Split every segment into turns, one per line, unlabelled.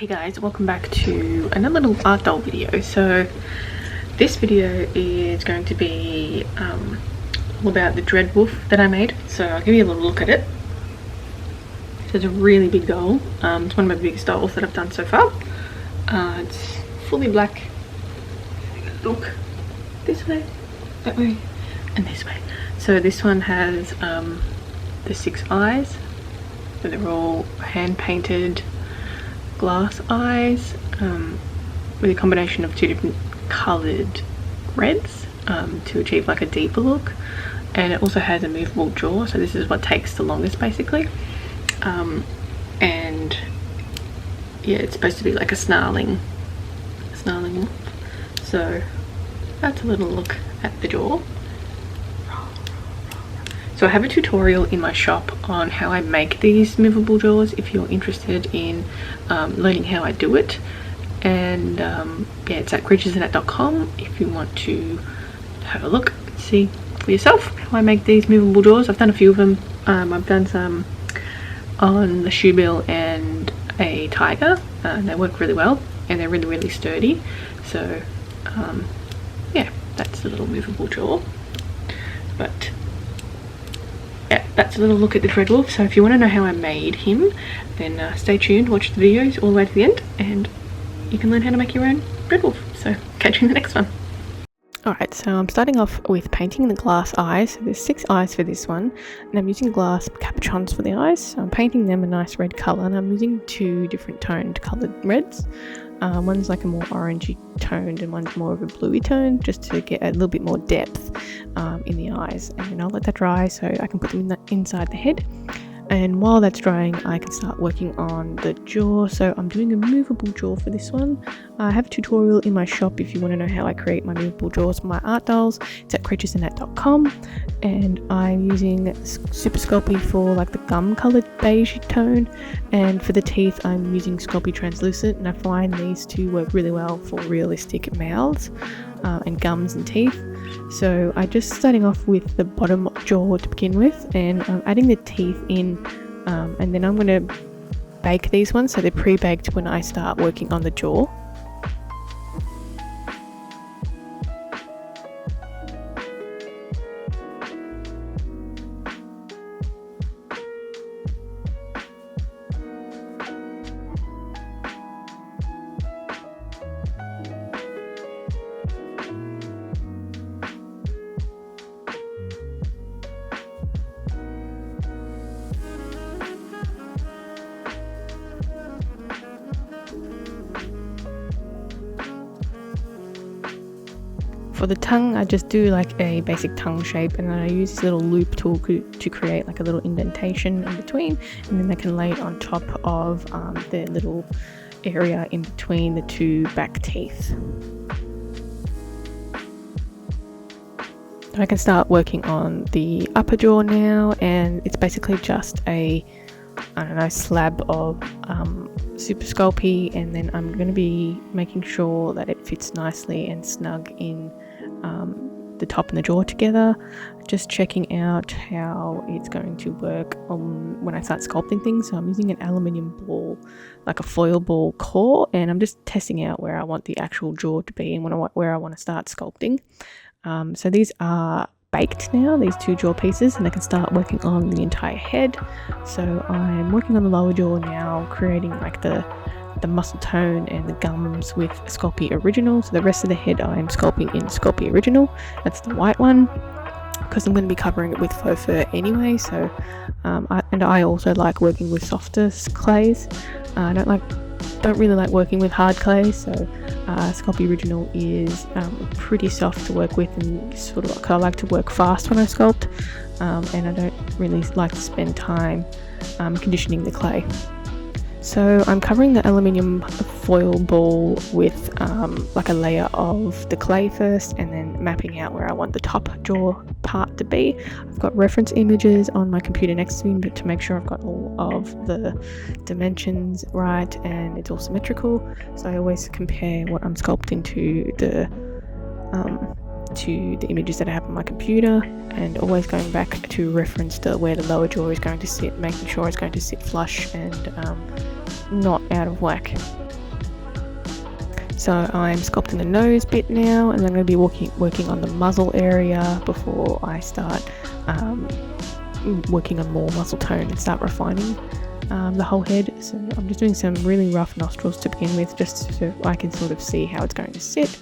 Hey guys, welcome back to another little art doll video. So this video is going to be all about the Dread Wolf that I made. So I'll give you a little look at it. So it's a really big doll. It's one of my biggest dolls that I've done so far. It's fully black. Look this way, that way, and this way. So this one has the 6 eyes. So they're all hand painted glass eyes with a combination of 2 different coloured reds to achieve like a deeper look, and it also has a movable jaw, so this is what takes the longest basically. And yeah, it's supposed to be like a snarling wolf. So that's a little look at the jaw. So I have a tutorial in my shop on how I make these movable jaws if you're interested in learning how I do it. And yeah, it's at creaturesinnet.com if you want to have a look and see for yourself how I make these movable jaws. I've done a few of them. I've done some on the shoe bill and a tiger, and they work really well and they're really sturdy. So yeah, that's the little movable jaw. But yeah, that's a little look at the Dread Wolf. So if you want to know how I made him, then stay tuned, watch the videos all the way to the end, and you can learn how to make your own Dread Wolf. So catch you in the next one. Alright, so I'm starting off with painting the glass eyes. So there's 6 eyes for this one, and I'm using glass capuchons for the eyes. So I'm painting them a nice red colour, and I'm using 2 different toned coloured reds. One's like a more orangey toned and one's more of a bluey tone, just to get a little bit more depth in the eyes. And then I'll let that dry so I can put them inside the head. And while that's drying, I can start working on the jaw. So I'm doing a movable jaw for this one. I have a tutorial in my shop if you want to know how I create my movable jaws for my art dolls. It's at creaturesinnet.com, and I'm using Super Sculpting for like the gum coloured beige tone, and for the teeth I'm using Sculpting Translucent, and I find these two work really well for realistic mouths and gums and teeth. So I'm just starting off with the bottom jaw to begin with, and I'm adding the teeth in, and then I'm going to bake these ones so they're pre-baked when I start working on the jaw. For the tongue, I just do like a basic tongue shape, and then I use this little loop tool to create like a little indentation in between, and then I can lay it on top of the little area in between the 2 back teeth. I can start working on the upper jaw now, and it's basically just a, I don't know, slab of Super Sculpey, and then I'm going to be making sure that it fits nicely and snug in the top and the jaw together. Just checking out how it's going to work when I start sculpting things. So I'm using an aluminium ball, like a foil ball core, and I'm just testing out where I want the actual jaw to be and where I want to start sculpting. So these are baked now, these 2 jaw pieces, and I can start working on the entire head. So I'm working on the lower jaw now, creating like the muscle tone and the gums with Sculpey Original. So the rest of the head I'm sculpting in Sculpey Original. That's the white one, because I'm going to be covering it with faux fur anyway. So I also like working with softer clays. I don't really like working with hard clays, so Sculpey Original is pretty soft to work with, and sort of I like to work fast when I sculpt, and I don't really like to spend time conditioning the clay. So I'm covering the aluminium foil ball with like a layer of the clay first, and then mapping out where I want the top jaw part to be. I've got reference images on my computer next to me, but to make sure I've got all of the dimensions right and it's all symmetrical. So I always compare what I'm sculpting to the images that I have on my computer, and always going back to reference where the lower jaw is going to sit, making sure it's going to sit flush and not out of whack. So I'm sculpting the nose bit now, and I'm going to be working on the muzzle area before I start working on more muscle tone and start refining the whole head. So I'm just doing some really rough nostrils to begin with, just so I can sort of see how it's going to sit,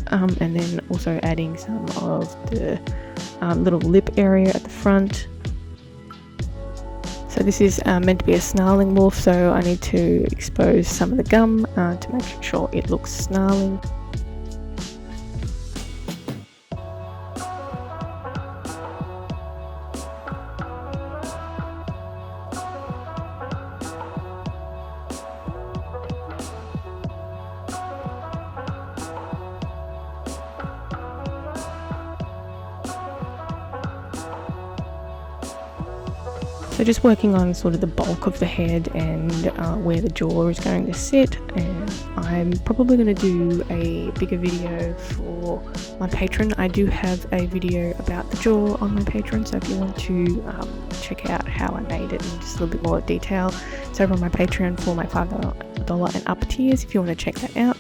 and then also adding some of the little lip area at the front. So this is meant to be a snarling wolf, so I need to expose some of the gum to make sure it looks snarling. So just working on sort of the bulk of the head and where the jaw is going to sit, and I'm probably going to do a bigger video for my Patreon. I do have a video about the jaw on my Patreon, so if you want to check out how I made it in just a little bit more detail, it's over on my Patreon for my $5 and up tiers if you want to check that out.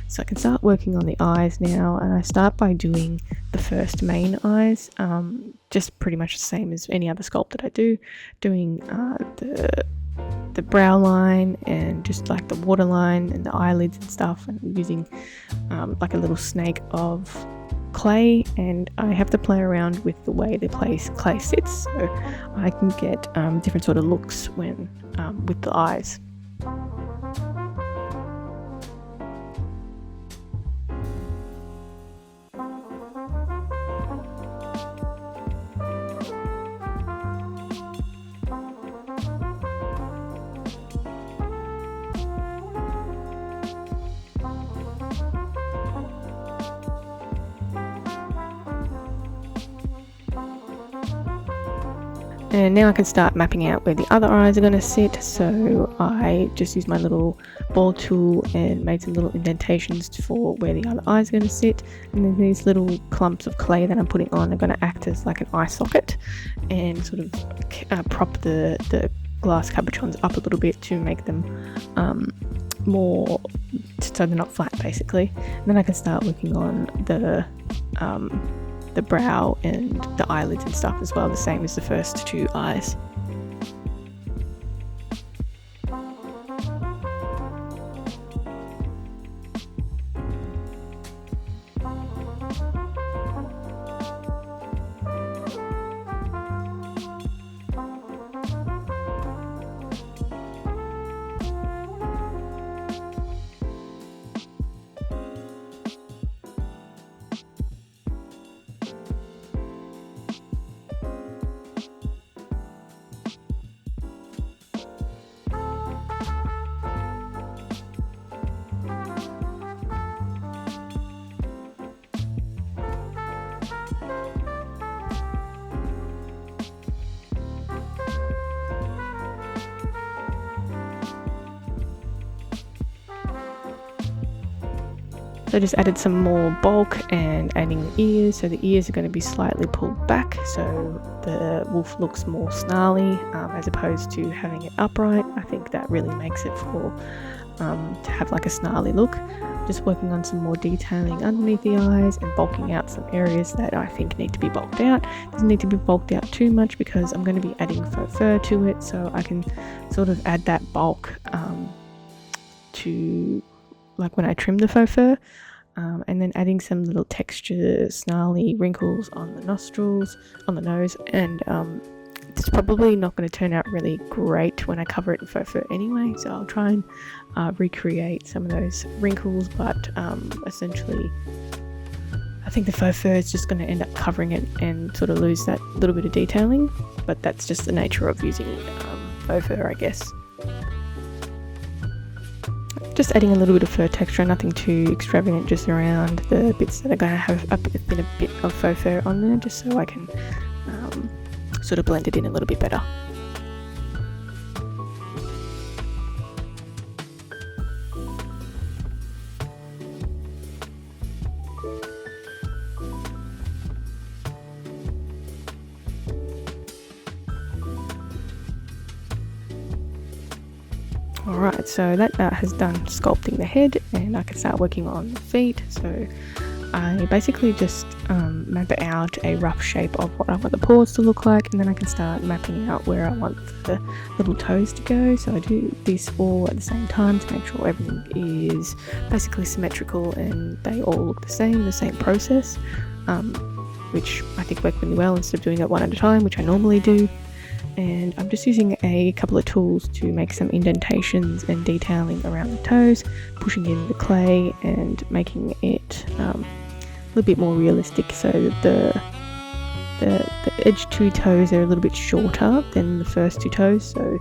So I can start working on the eyes now, and I start by doing the first main eyes, just pretty much the same as any other sculpt that I do, doing the brow line and just like the waterline and the eyelids and stuff, and using like a little snake of clay, and I have to play around with the way the clay sits so I can get different sort of looks when with the eyes. And now I can start mapping out where the other eyes are going to sit, so I just used my little ball tool and made some little indentations for where the other eyes are going to sit, and then these little clumps of clay that I'm putting on are going to act as like an eye socket and sort of prop the glass cabochons up a little bit to make them more so they're not flat basically. And then I can start working on the brow and the eyelids and stuff as well, the same as the first two eyes. So I just added some more bulk and adding the ears, so the ears are going to be slightly pulled back so the wolf looks more snarly as opposed to having it upright. I think that really makes it for to have like a snarly look. Just working on some more detailing underneath the eyes and bulking out some areas that I think need to be bulked out. Doesn't need to be bulked out too much because I'm going to be adding faux fur to it, so I can sort of add that bulk to like when I trim the faux fur, and then adding some little texture snarly wrinkles on the nostrils, on the nose, and it's probably not going to turn out really great when I cover it in faux fur anyway, so I'll try and recreate some of those wrinkles, but essentially I think the faux fur is just going to end up covering it and sort of lose that little bit of detailing, but that's just the nature of using faux fur, I guess. Just adding a little bit of fur texture, nothing too extravagant, just around the bits that are going to have a bit of faux fur on there, just so I can sort of blend it in a little bit better. Alright, so that has done sculpting the head, and I can start working on the feet. So I basically just map out a rough shape of what I want the paws to look like, and then I can start mapping out where I want the little toes to go. So I do this all at the same time to make sure everything is basically symmetrical and they all look the same process, which I think worked really well instead of doing it one at a time, which I normally do. And I'm just using a couple of tools to make some indentations and detailing around the toes, pushing in the clay and making it a little bit more realistic, so that the edge two toes are a little bit shorter than the first two toes. So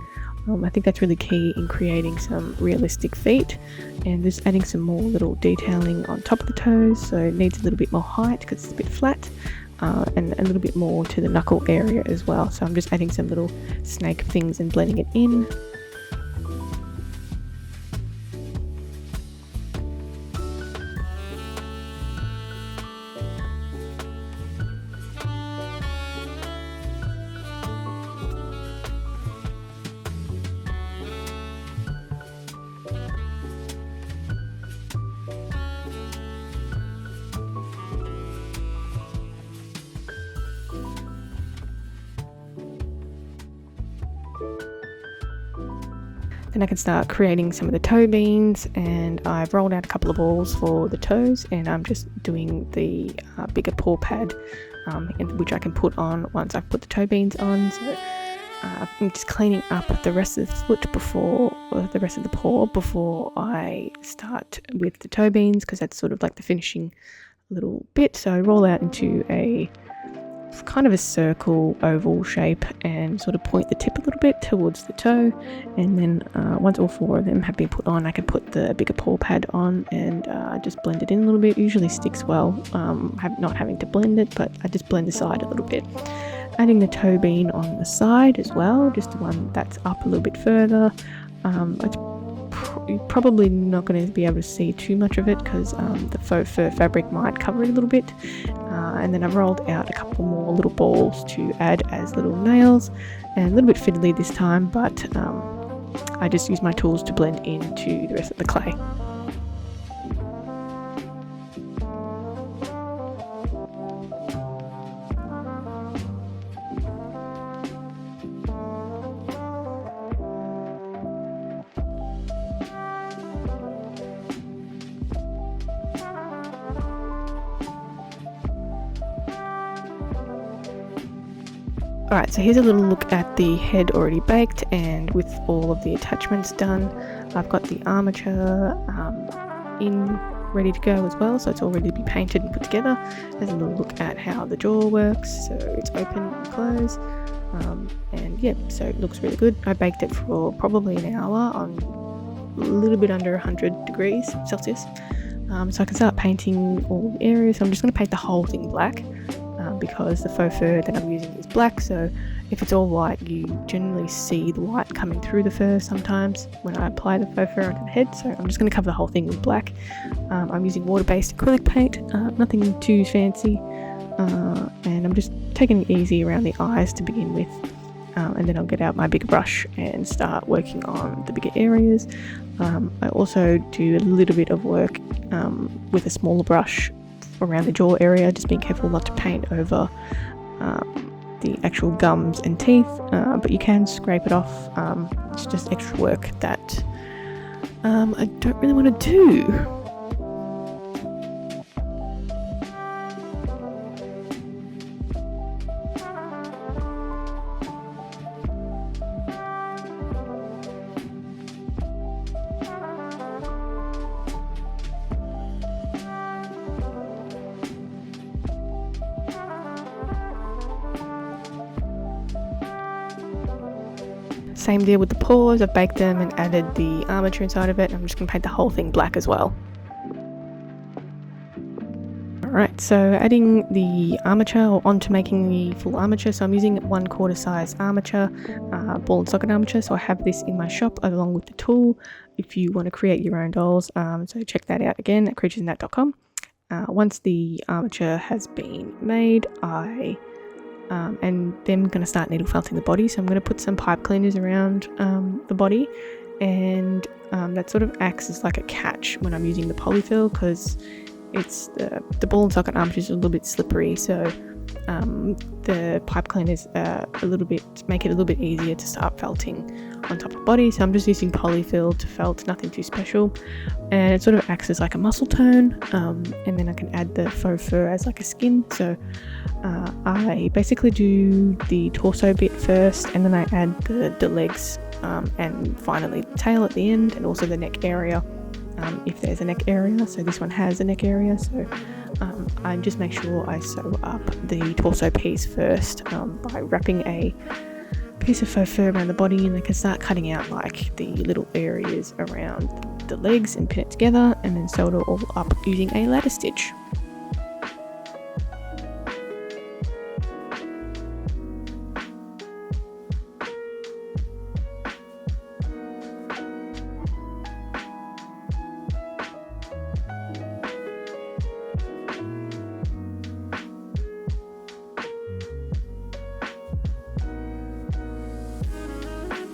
I think that's really key in creating some realistic feet. And just adding some more little detailing on top of the toes, so it needs a little bit more height because it's a bit flat. And a little bit more to the knuckle area as well. So I'm just adding some little snake things and blending it in. Then I can start creating some of the toe beans, and I've rolled out a couple of balls for the toes, and I'm just doing the bigger paw pad, which I can put on once I've put the toe beans on. So I'm just cleaning up the rest of the foot the rest of the paw before I start with the toe beans, because that's sort of like the finishing little bit. So I roll out into a kind of a circle oval shape and sort of point the tip a little bit towards the toe, and then once all four of them have been put on, I can put the bigger paw pad on and just blend it in a little bit. It usually sticks well, not having to blend it, but I just blend the side a little bit. Adding the toe bean on the side as well, just the one that's up a little bit further. You're probably not going to be able to see too much of it because the faux fur fabric might cover it a little bit. And then I've rolled out a couple more little balls to add as little nails, and a little bit fiddly this time, but I just use my tools to blend into the rest of the clay. Alright, so here's a little look at the head already baked, and with all of the attachments done. I've got the armature in ready to go as well, so it's all ready to be painted and put together. There's a little look at how the jaw works, so it's open and closed. And yeah, so it looks really good. I baked it for probably an hour on a little bit under 100 degrees Celsius. So I can start painting all the areas. So I'm just going to paint the whole thing black. Because the faux fur that I'm using is black, so if it's all white, you generally see the white coming through the fur sometimes when I apply the faux fur onto the head. So I'm just going to cover the whole thing with black. I'm using water-based acrylic paint, nothing too fancy, and I'm just taking it easy around the eyes to begin with, and then I'll get out my bigger brush and start working on the bigger areas. I also do a little bit of work with a smaller brush around the jaw area, just being careful not to paint over the actual gums and teeth, but you can scrape it off. It's just extra work that I don't really want to do. Same deal with the paws. I've baked them and added the armature inside of it. I'm just going to paint the whole thing black as well. Alright, so adding the armature onto making the full armature. So I'm using 1/4 size armature, ball and socket armature. So I have this in my shop along with the tool if you want to create your own dolls. So check that out again at creaturesinnet.com. Once the armature has been made, and then I'm going to start needle felting the body. So I'm going to put some pipe cleaners around the body, and that sort of acts as like a catch when I'm using the polyfill, because it's the ball and socket armature is a little bit slippery, so the pipe cleaners make it a little bit easier to start felting on top of body. So I'm just using polyfill to felt, nothing too special, and it sort of acts as like a muscle tone, and then I can add the faux fur as like a skin. So I basically do the torso bit first, and then I add the legs, and finally the tail at the end, and also the neck area, if there's a neck area. So this one has a neck area, so I just make sure I sew up the torso piece first by wrapping a piece of faux fur around the body, and I can start cutting out like the little areas around the legs and pin it together, and then sew it all up using a ladder stitch.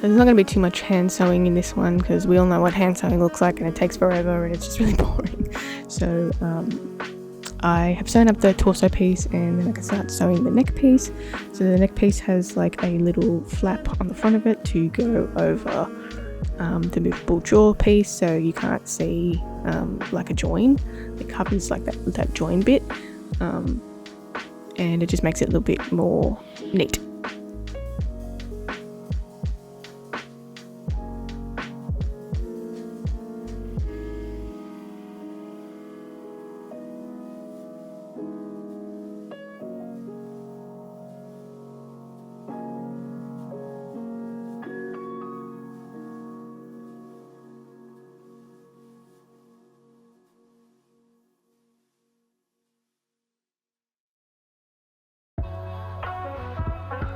There's not going to be too much hand sewing in this one, because we all know what hand sewing looks like, and it takes forever and it's just really boring. So I have sewn up the torso piece, and then I can start sewing the neck piece. So the neck piece has like a little flap on the front of it to go over the movable jaw piece, so you can't see like a join. It covers like that join bit, and it just makes it a little bit more neat.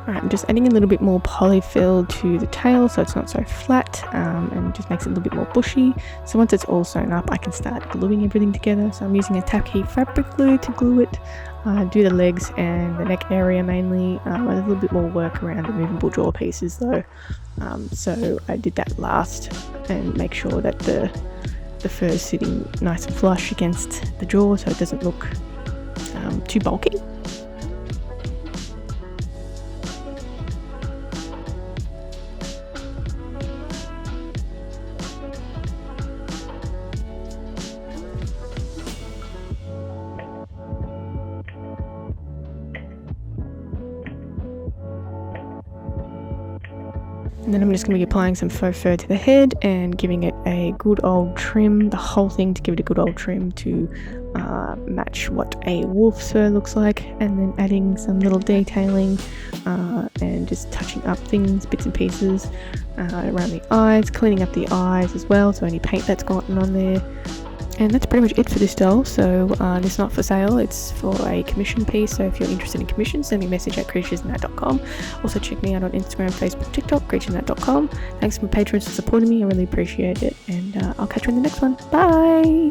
Alright, I'm just adding a little bit more polyfill to the tail so it's not so flat, and just makes it a little bit more bushy. So once it's all sewn up, I can start gluing everything together. So I'm using a tacky fabric glue to glue it, do the legs and the neck area mainly, with a little bit more work around the movable jaw pieces though. So I did that last, and make sure that the fur is sitting nice and flush against the jaw so it doesn't look too bulky. And then I'm just going to be applying some faux fur to the head and giving it a good old trim, the whole thing, to give it a good old trim to match what a wolf's fur looks like, and then adding some little detailing and just touching up things, bits and pieces around the eyes, cleaning up the eyes as well, so any paint that's gotten on there. And that's pretty much it for this doll. So it's not for sale, it's for a commission piece. So if you're interested in commission, send me a message at creaturesnat.com. Also check me out on Instagram, Facebook, TikTok, creaturesnat.com. Thanks to my patrons for supporting me, I really appreciate it. And I'll catch you in the next one. Bye!